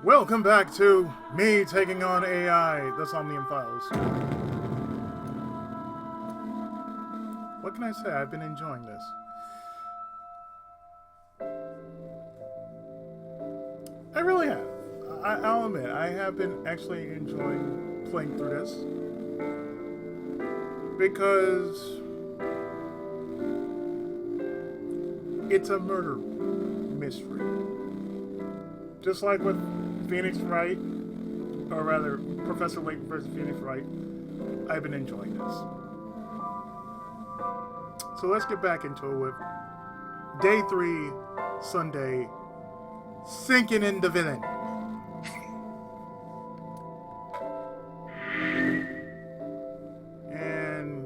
Welcome back to me taking on AI, the Somnium Files. What can I say? I've been enjoying this. I really have. I'll admit, I have been actually enjoying playing through this. Because it's a murder mystery. Just like with Phoenix Wright, or rather, Professor Layton versus Phoenix Wright, I've been enjoying this. So let's get back into it with Day 3, Sunday, Sinking in the VILLaiN. And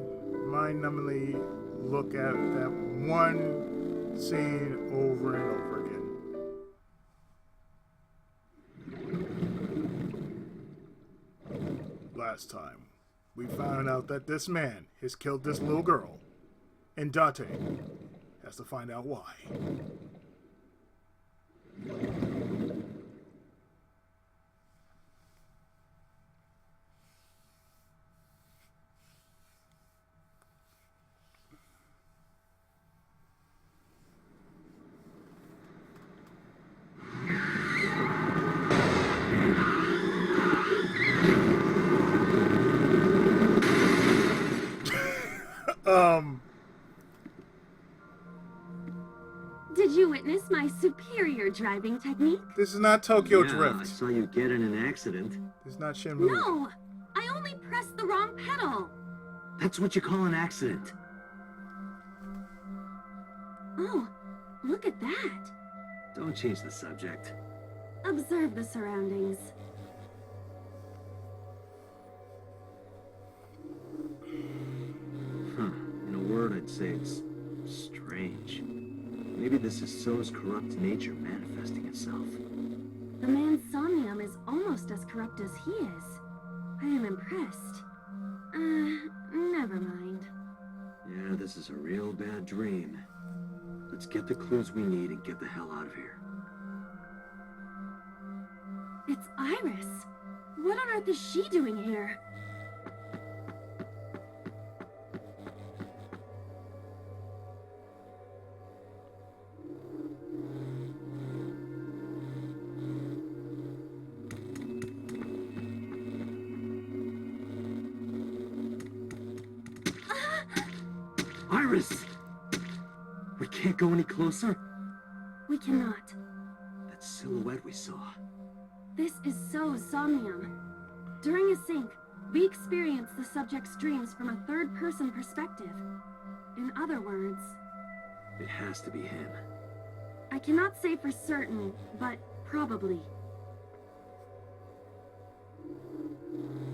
mind-numbingly look at that one scene over and over again. Last time, we found out that this man has killed this little girl, and Date has to find out why. Did you witness my superior driving technique? This is not Tokyo Drift. I saw you get in an accident. This is not Shenmue. No! I only pressed the wrong pedal! That's what you call an accident. Oh, look at that! Don't change the subject. Observe the surroundings. In a word, I'd say it's strange. Maybe this is So's corrupt nature manifesting itself. The man Somnium is almost as corrupt as he is. I am impressed. Never mind. Yeah, this is a real bad dream. Let's get the clues we need and get the hell out of here. It's Iris. What on earth is she doing here? Iris! We can't go any closer? We cannot. That silhouette we saw. This is so Somnium. During a sync, we experience the subject's dreams from a third-person perspective. In other words, It has to be him. I cannot say for certain, but probably.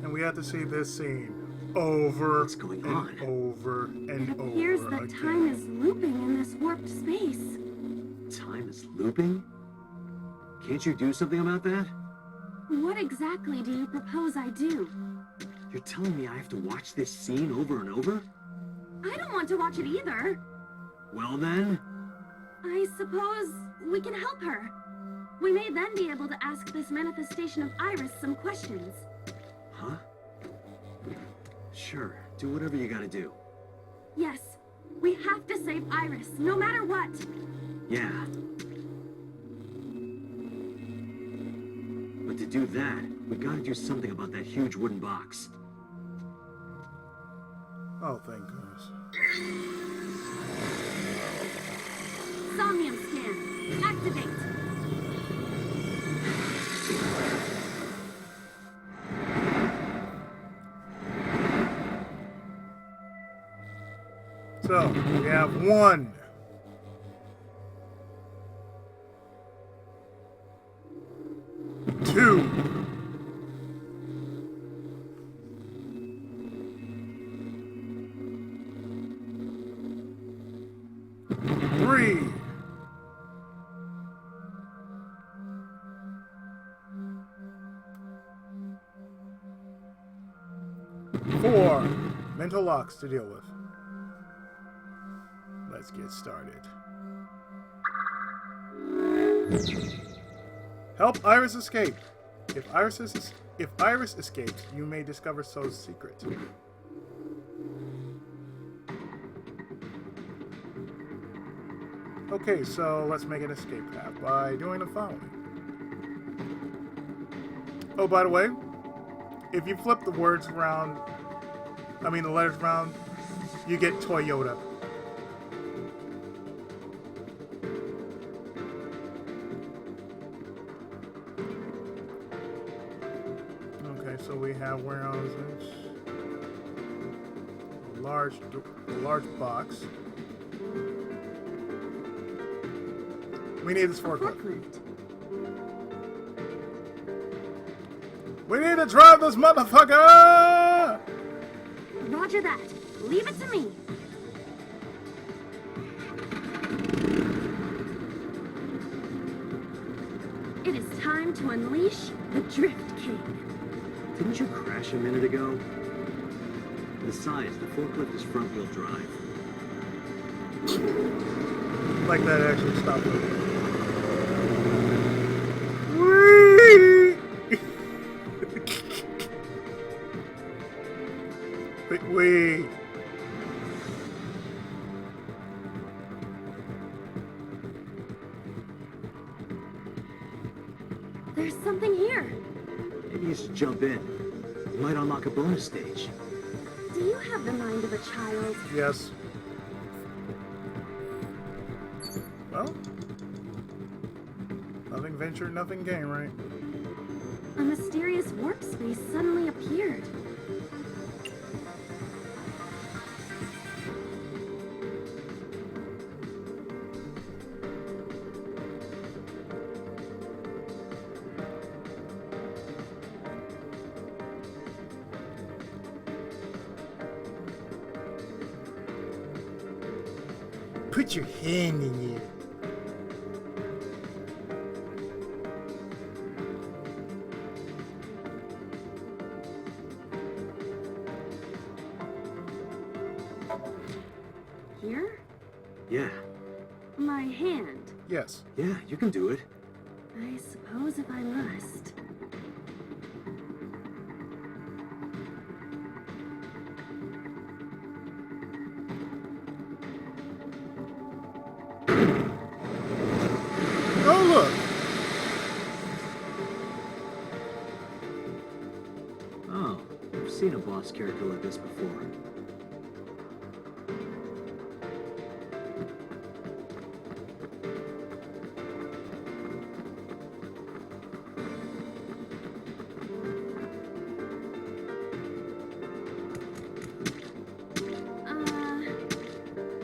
And we have to see this scene over What's going and on? over and It over appears that again. time is looping in this warped space. Time is looping? Can't you do something about that? What exactly do you propose I do? You're telling me I have to watch this scene over and over? I don't want to watch it either. Well then... I suppose we can help her. We may then be able to ask this manifestation of Iris some questions. Huh? Sure, do whatever you gotta do. Yes, we have to save Iris, no matter what. Yeah. But to do that, we gotta do something about that huge wooden box. Oh, thank goodness. Somnium scan. Activate. So, we have 1. 2. 3. 4. Mental locks to deal with. Let's get started. Help Iris escape. If Iris escapes, you may discover So's secret. Okay, so let's make an escape path by doing the following. Oh, by the way, if you flip the words around, the letters around, you get Toyota. Okay, so we have warehouses, a large box. We need this forklift. We need to drive this motherfucker! Roger that. Leave it to me. It is time to unleash the Drift King. Didn't you crash a minute ago? Besides, the forklift is front-wheel drive. Like that actually stopped it. Wee! There's something here. Maybe you should jump in. You might unlock a bonus stage. Do you have the mind of a child? Yes. Well, nothing ventured, nothing gained, right? A mysterious warp space suddenly appeared. Put your hand in it. Here? Yeah. My hand. Yes. Yeah, you can do it. I suppose if I must. Oh, look! Oh, I've seen a boss character like this before.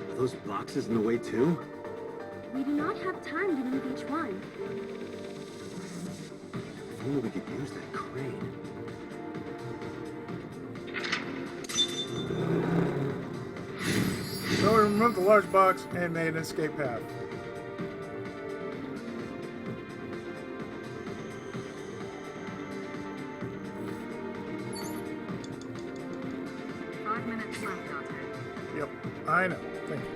Are those boxes in the way too? We do not have time to move each one. If only we could use that crane. So we removed the large box and made an escape path. Yep, I know. Thank you.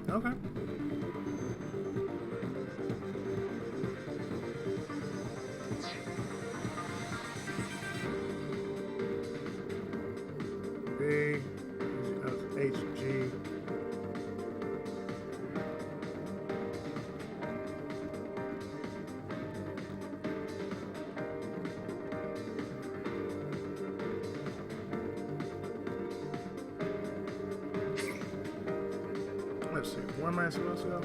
Okay. B, H, G. Let's see, where am I supposed to go?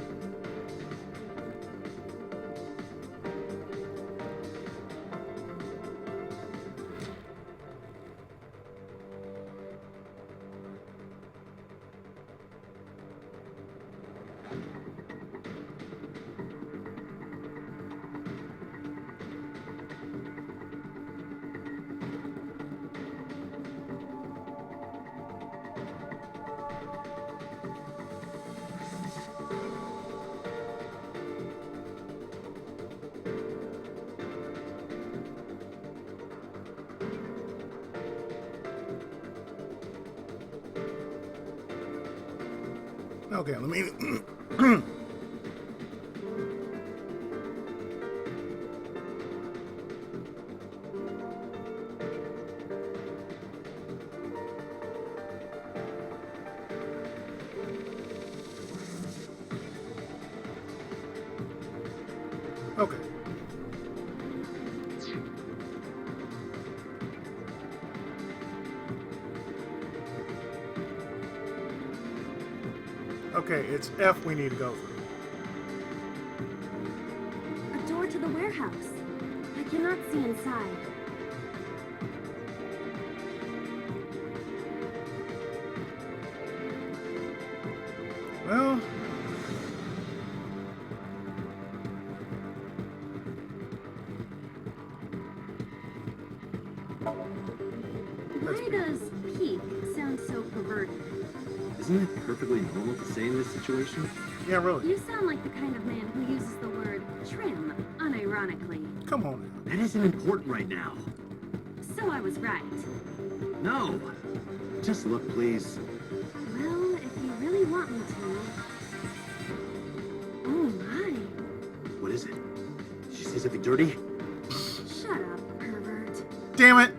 Okay, let me. Okay. Okay, it's F we need to go through. A door to the warehouse. I cannot see inside. Well, Why does peek sound so perverted? Isn't it perfectly normal to say in this situation? yeah, really. You sound like the kind of man who uses the word trim unironically. Come on now. That isn't important right now. So I was right. No! Just look, please. Well, if you really want me to. Oh my. What is it? Did you say something dirty? Shut up, pervert. Damn it!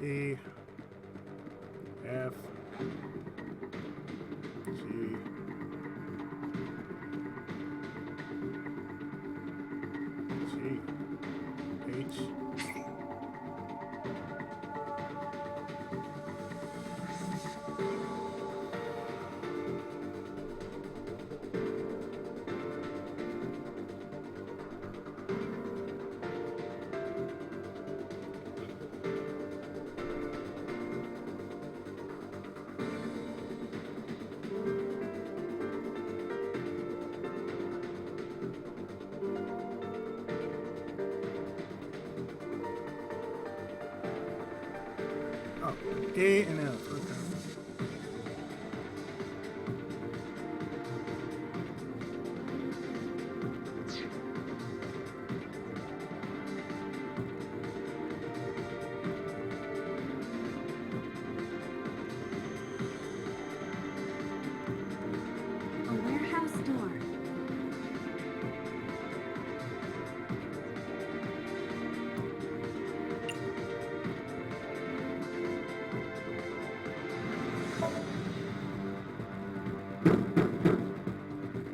E, F, G, G, H, oh, A and F. Okay. A warehouse door.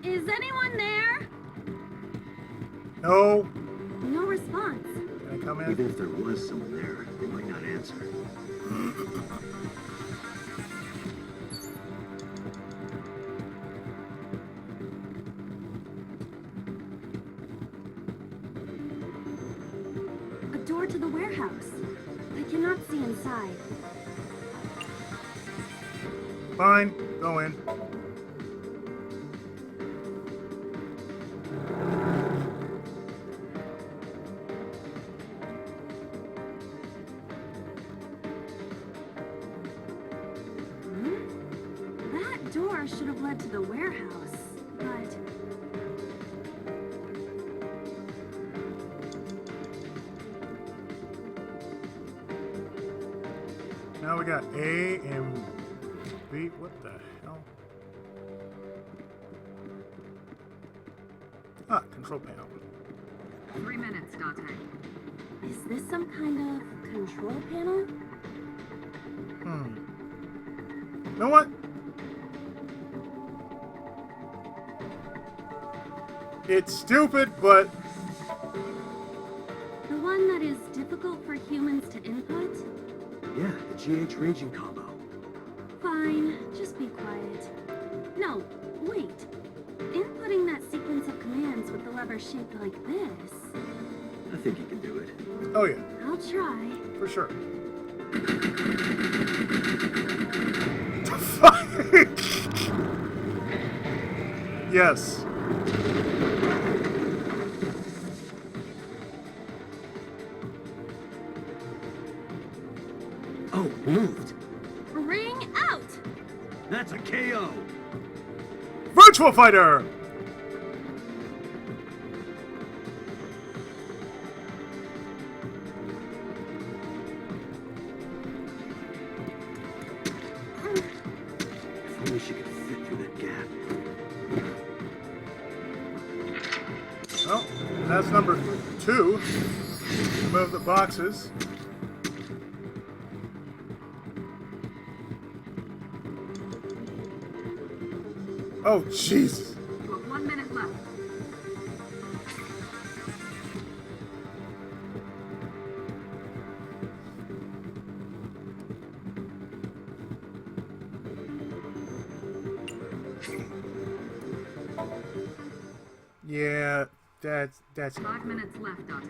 Is anyone there? No. No response. Can I come in? Even if there was someone there, they might not answer. A door to the warehouse. I cannot see inside. Fine. Go in. That door should have led to the warehouse, but Now we got A and B. What the hell? Ah, control panel. 3 minutes, Dante. is this some kind of control panel? You know what? It's stupid, but The one that is difficult for humans to input? Yeah, the GH raging combo. Fine, just be quiet. No, wait. Inputting that sequence of commands with the lever shaped like this. I think you can do it. oh yeah, I'll try. for sure. The fuck? Ring out! That's a KO! Virtual Fighter! If only she could fit through that gap. Well, that's number 2. Remove the boxes. Oh, Jesus. You have 1 minute left. Yeah, that's 5 minutes left, Dante.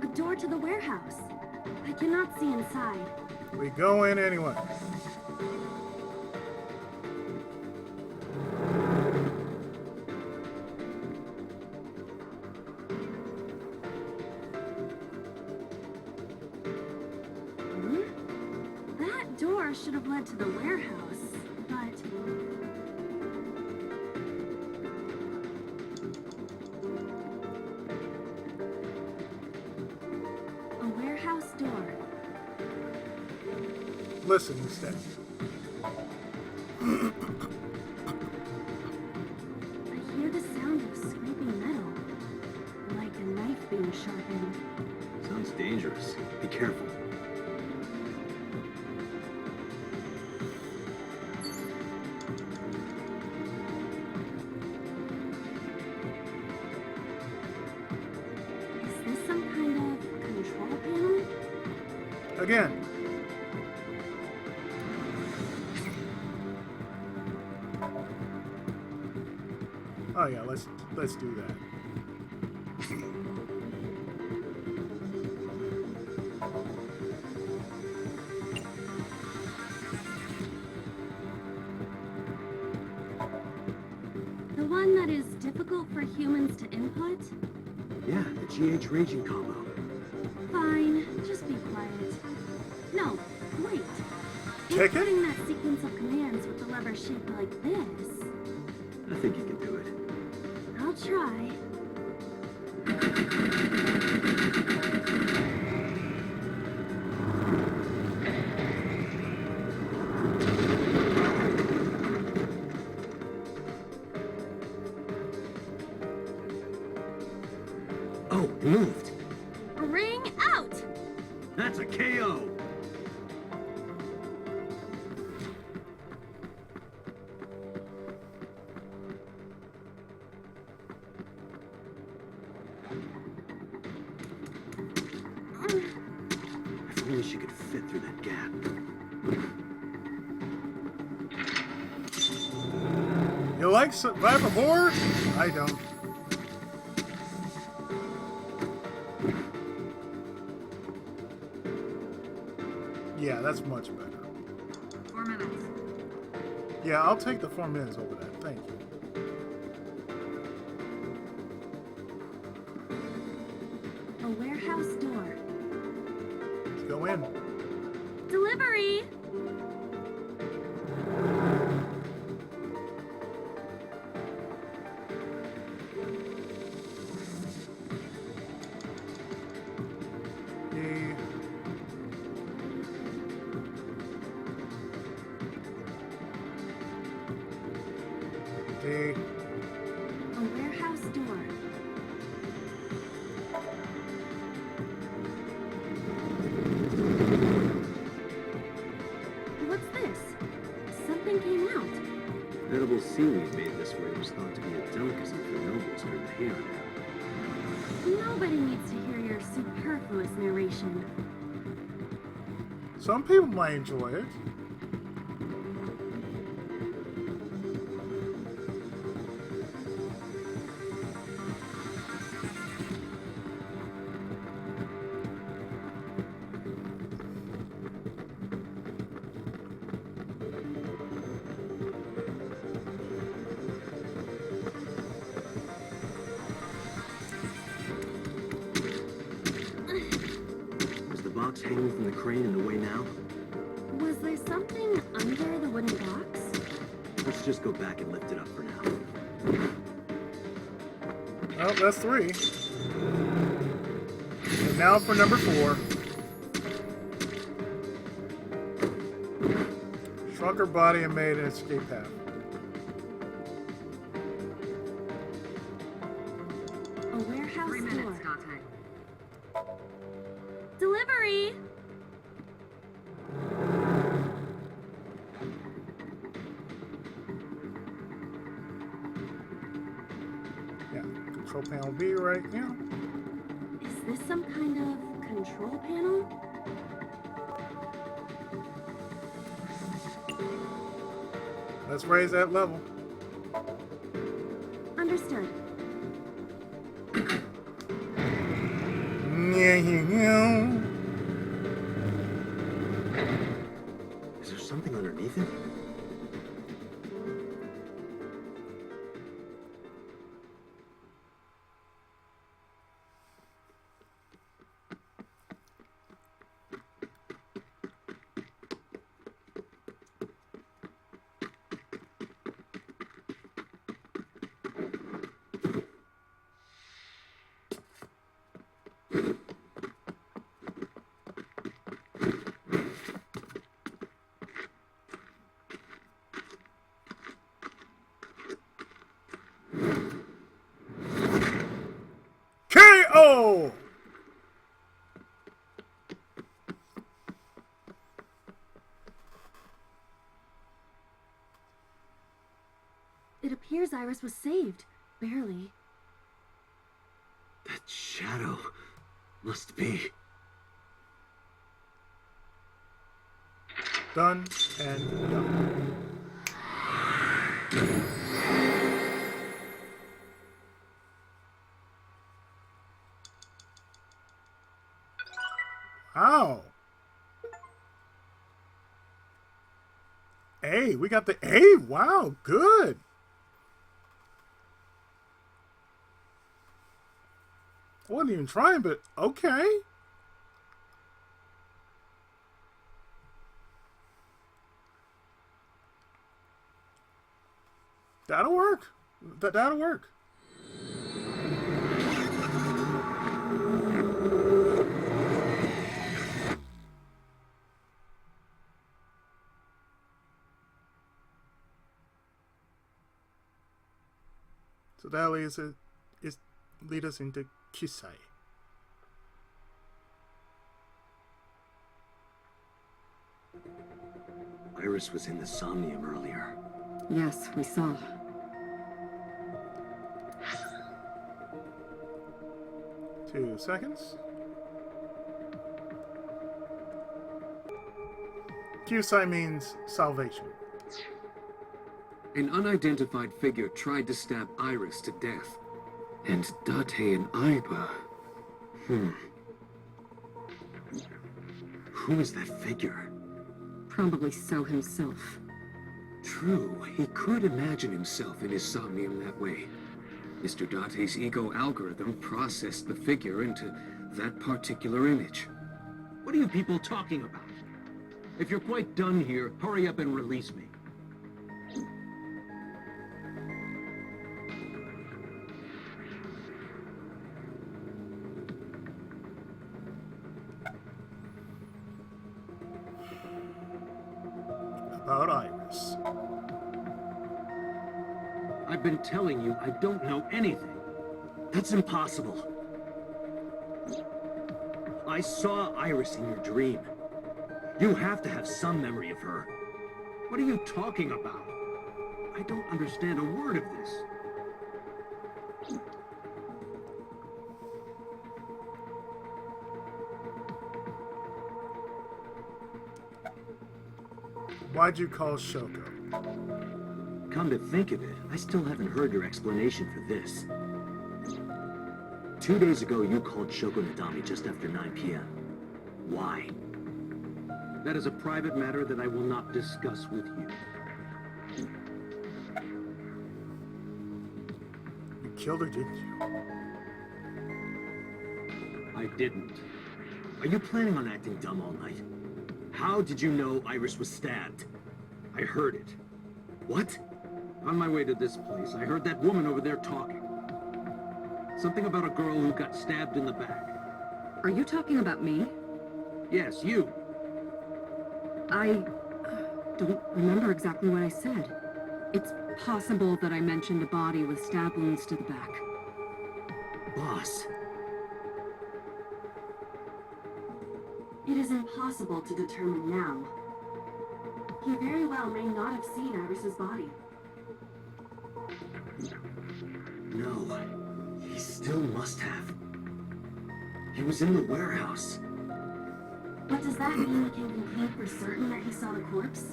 A door to the warehouse. I cannot see inside. We go in anyway. That door should have led to the warehouse, but... A warehouse door. Listen instead. I hear the sound of scraping metal, like a knife being sharpened. Sounds dangerous. Be careful. Is this some kind of control panel? Again. Oh yeah, let's do that. The one that is difficult for humans to input? Yeah, the GH raging combo. Fine, just be quiet. No, wait. Take it? Inputting that sequence of commands with the lever shaped like this. I think you can do it. I'll try. Oh, it moved. Ring out! That's a KO! If only she could fit through that gap. You like survivor horror? I don't. Yeah, that's much better. 4 minutes. Yeah, I'll take the 4 minutes over that. Thank you. A warehouse door. Let's go in. Delivery! Yay. Yay. A warehouse door. What's this? Something came out. Edible seaweed made this way was thought to be a delicacy for nobles during the Heian era. Nobody needs to hear your superfluous narration. Some people might enjoy it. box hanging from the crane in the way now? Was there something under the wooden box? Let's just go back and lift it up for now. Well, that's 3. And now for number 4. Shrunk her body and made an escape path. A warehouse 3 minutes, door. Dante. Delivery! Yeah, control panel B right now. Is this some kind of control panel? Let's raise that level. Understood. Is there something underneath it? KO! It appears Iris was saved. Barely. That shadow must be... Done and done. Wow. A, we got the A. Wow, good. I wasn't even trying, but okay. That'll work. That'll work. So that lead us into Kisai. Iris was in the Somnium earlier. Yes, we saw. Two seconds. Kisai means salvation. An unidentified figure tried to stab Iris to death. And Date and Iba... Who is that figure? Probably so himself. True, he could imagine himself in his Somnium that way. Mr. Date's ego algorithm processed the figure into that particular image. What are you people talking about? If you're quite done here, hurry up and release me. About Iris. I've been telling you I don't know anything. That's impossible. I saw Iris in your dream. You have to have some memory of her. What are you talking about? I don't understand a word of this. Why'd you call Shoko? Come to think of it, I still haven't heard your explanation for this. 2 days ago, you called Shoko Nadami just after 9 p.m. Why? That is a private matter that I will not discuss with you. You killed her, didn't you? I didn't. Are you planning on acting dumb all night? How did you know Iris was stabbed? I heard it. What? On my way to this place, I heard that woman over there talking. Something about a girl who got stabbed in the back. Are you talking about me? Yes, you. I don't remember exactly what I said. It's possible that I mentioned a body with stab wounds to the back. Boss. It is impossible to determine now. He very well may not have seen Iris's body. No. He still must have. He was in the warehouse. But does that mean we can conclude for certain that he saw the corpse?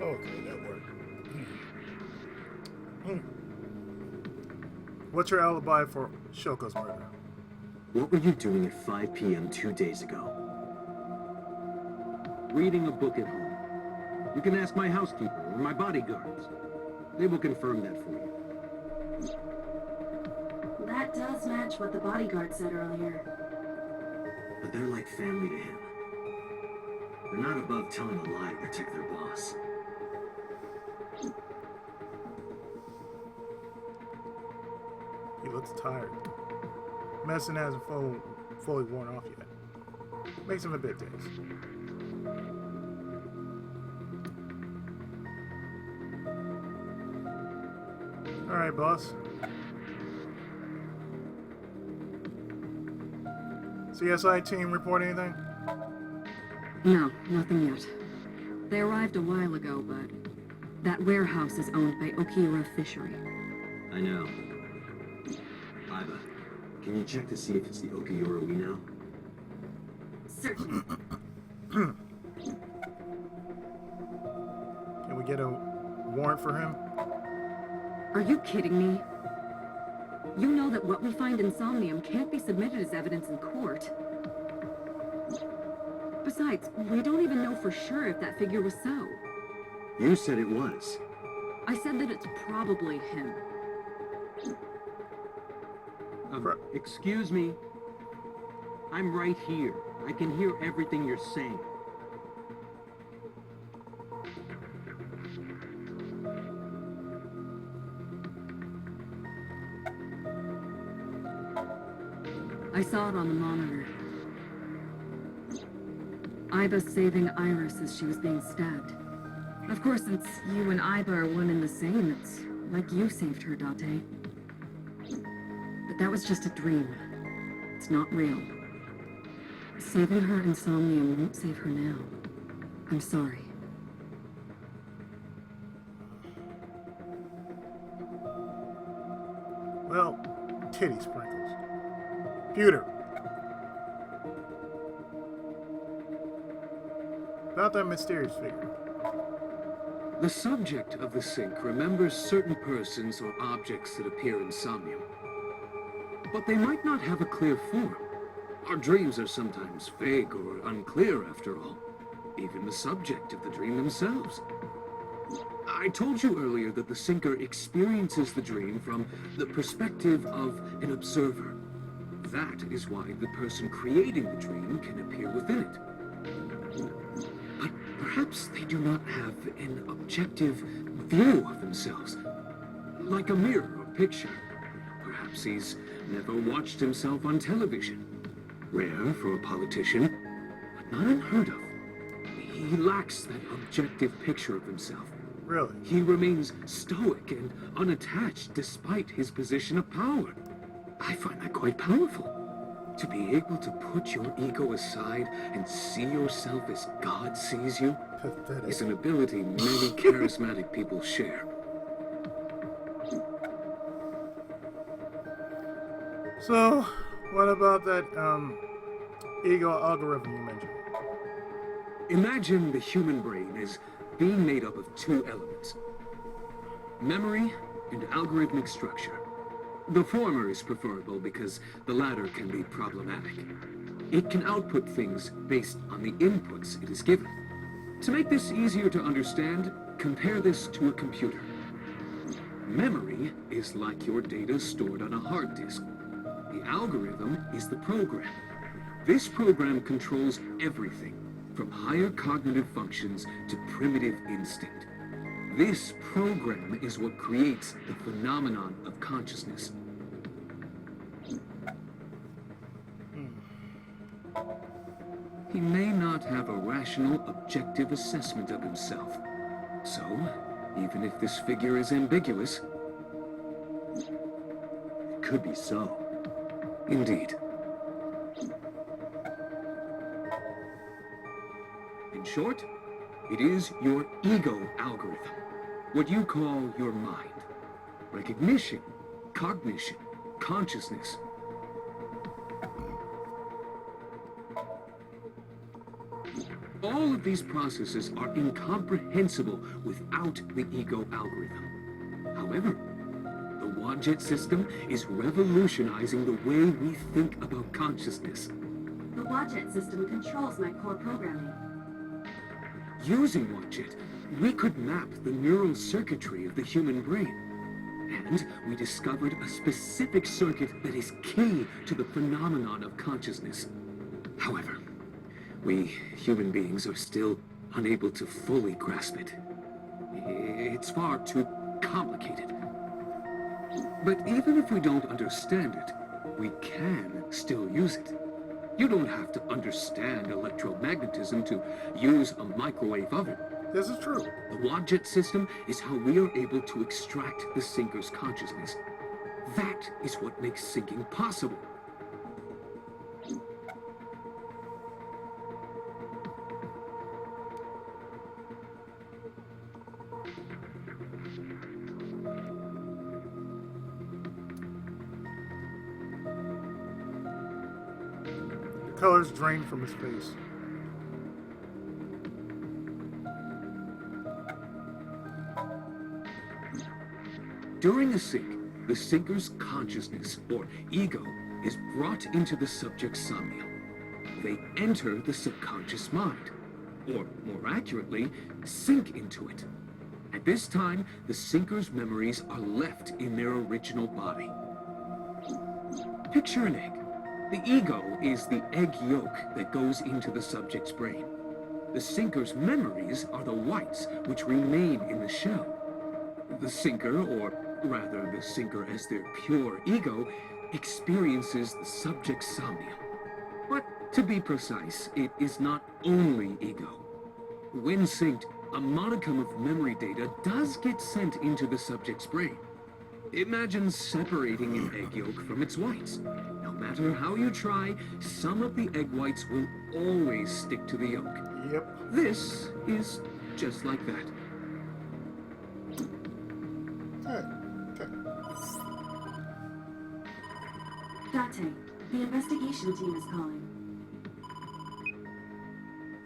Okay, that worked. What's your alibi for Shoko's murder? What were you doing at 5 p.m. 2 days ago? Reading a book at home. You can ask my housekeeper or my bodyguards. They will confirm that for you. That does match what the bodyguard said earlier. But they're like family to him. They're not above telling a lie to protect their boss. He looks tired. Medicine hasn't fully worn off yet. Makes him a bit tense. Alright, boss. CSI team report anything? No, nothing yet. They arrived a while ago, but that warehouse is owned by Okiura Fishery. I know. Iva, can you check to see if it's the Okiura we know? Certainly. Can we get a warrant for him? Are you kidding me? You know that what we find in Somnium can't be submitted as evidence in court. Besides, we don't even know for sure if that figure was so. You said it was. I said that it's probably him. Excuse me. I'm right here. I can hear everything you're saying. I saw it on the monitor. Iba saving Iris as she was being stabbed. Of course, since you and Iba are one and the same, it's like you saved her, Date. But that was just a dream. It's not real. Saving her in Somnium won't save her now. I'm sorry. Well, titty sprinkles. Pewter. About that mysterious figure. The subject of the sink remembers certain persons or objects that appear in Somnium. But they might not have a clear form. Our dreams are sometimes vague or unclear, after all. Even the subject of the dream themselves. I told you earlier that the sinker experiences the dream from the perspective of an observer. That is why the person creating the dream can appear within it. But perhaps they do not have an objective view of themselves. Like a mirror or picture. Perhaps he's never watched himself on television. Rare for a politician, but not unheard of. He lacks that objective picture of himself. Really? He remains stoic and unattached despite his position of power. I find that quite powerful. To be able to put your ego aside and see yourself as God sees you Pathetic. is an ability many charismatic people share. So, what about that, ego algorithm you mentioned? Imagine the human brain as being made up of two elements: memory and algorithmic structure. The former is preferable because the latter can be problematic. It can output things based on the inputs it is given. To make this easier to understand, compare this to a computer. Memory is like your data stored on a hard disk. The algorithm is the program. This program controls everything, from higher cognitive functions to primitive instinct. This program is what creates the phenomenon of consciousness. He may not have a rational, objective assessment of himself. So, even if this figure is ambiguous, It could be so. indeed. In short, it is your ego algorithm, what you call your mind. Recognition, cognition, consciousness. All of these processes are incomprehensible without the ego algorithm. However, the Wadjet system is revolutionizing the way we think about consciousness. The Wadjet system controls my core programming. Using Wadjet, we could map the neural circuitry of the human brain. And we discovered a specific circuit that is key to the phenomenon of consciousness. However, we human beings are still unable to fully grasp it. It's far too complicated. But even if we don't understand it, we can still use it. You don't have to understand electromagnetism to use a microwave oven. This is true. The Wadjet system is how we are able to extract the sinker's consciousness. That is what makes syncing possible. The colors drain from his face. During a sync, the sinker's consciousness, or ego, is brought into the subject's somnium. They enter the subconscious mind, or more accurately, sink into it. At this time, the sinker's memories are left in their original body. Picture an egg. The ego is the egg yolk that goes into the subject's brain. The sinker's memories are the whites which remain in the shell. The sinker, or rather the sinker as their pure ego, experiences the subject's somnium. But to be precise, it is not only ego. When synced, a modicum of memory data does get sent into the subject's brain. Imagine separating an egg yolk from its whites. No matter how you try, some of the egg whites will always stick to the yolk. Yep. This is just like that. Okay. Date, the investigation team is calling.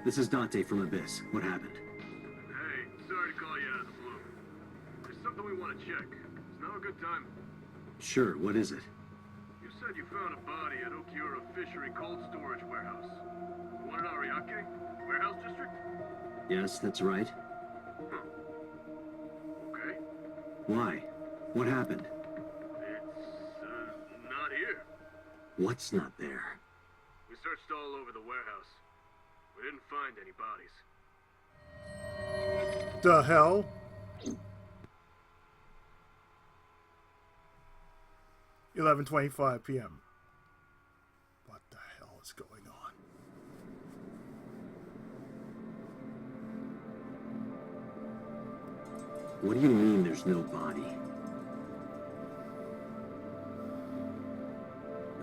This is Dante from Abyss. What happened? Hey, sorry to call you out of the blue. There's something we want to check. Is now a good time? Sure, what is it? You said you found a body at Okiura Fishery Cold Storage Warehouse. The one in Ariake? Warehouse District? Yes, that's right. Huh. Okay. Why? What happened? It's, not here. What's not there? We searched all over the warehouse. We didn't find any bodies. The hell? $11:25 p.m. What the hell is going on? What do you mean there's no body?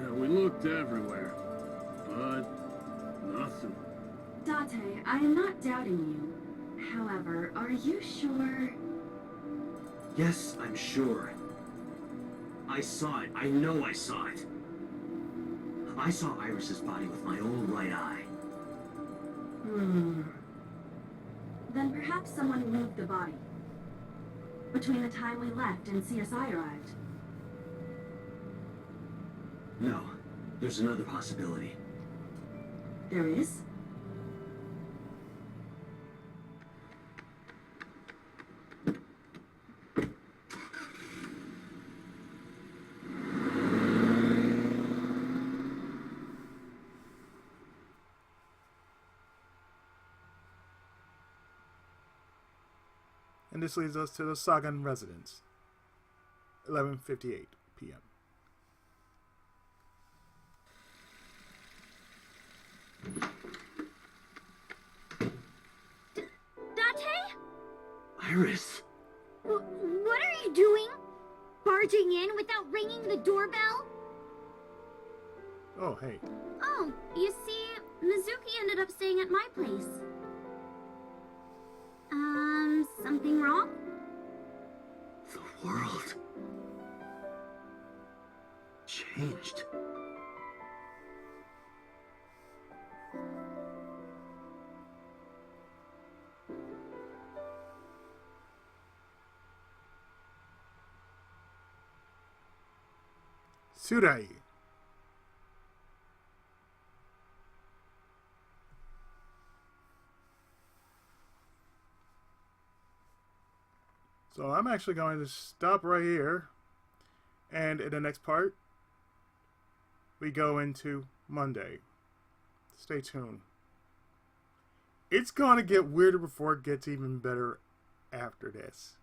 Yeah, we looked everywhere, but nothing. Date, I am not doubting you. However, are you sure? Yes, I'm sure. I saw it. I know I saw it. I saw Iris's body with my own right eye. Then perhaps someone moved the body. Between the time we left and CSI arrived. No, there's another possibility. There is? And this leads us to the Sagan residence. 11:58 p.m. Date? Iris! What are you doing? Barging in without ringing the doorbell? Oh, hey. Oh, you see, Mizuki ended up staying at my place. Something wrong? The world changed. Tsurai. So I'm actually going to stop right here. And in the next part, we go into Monday. Stay tuned. It's going to get weirder before it gets even better after this.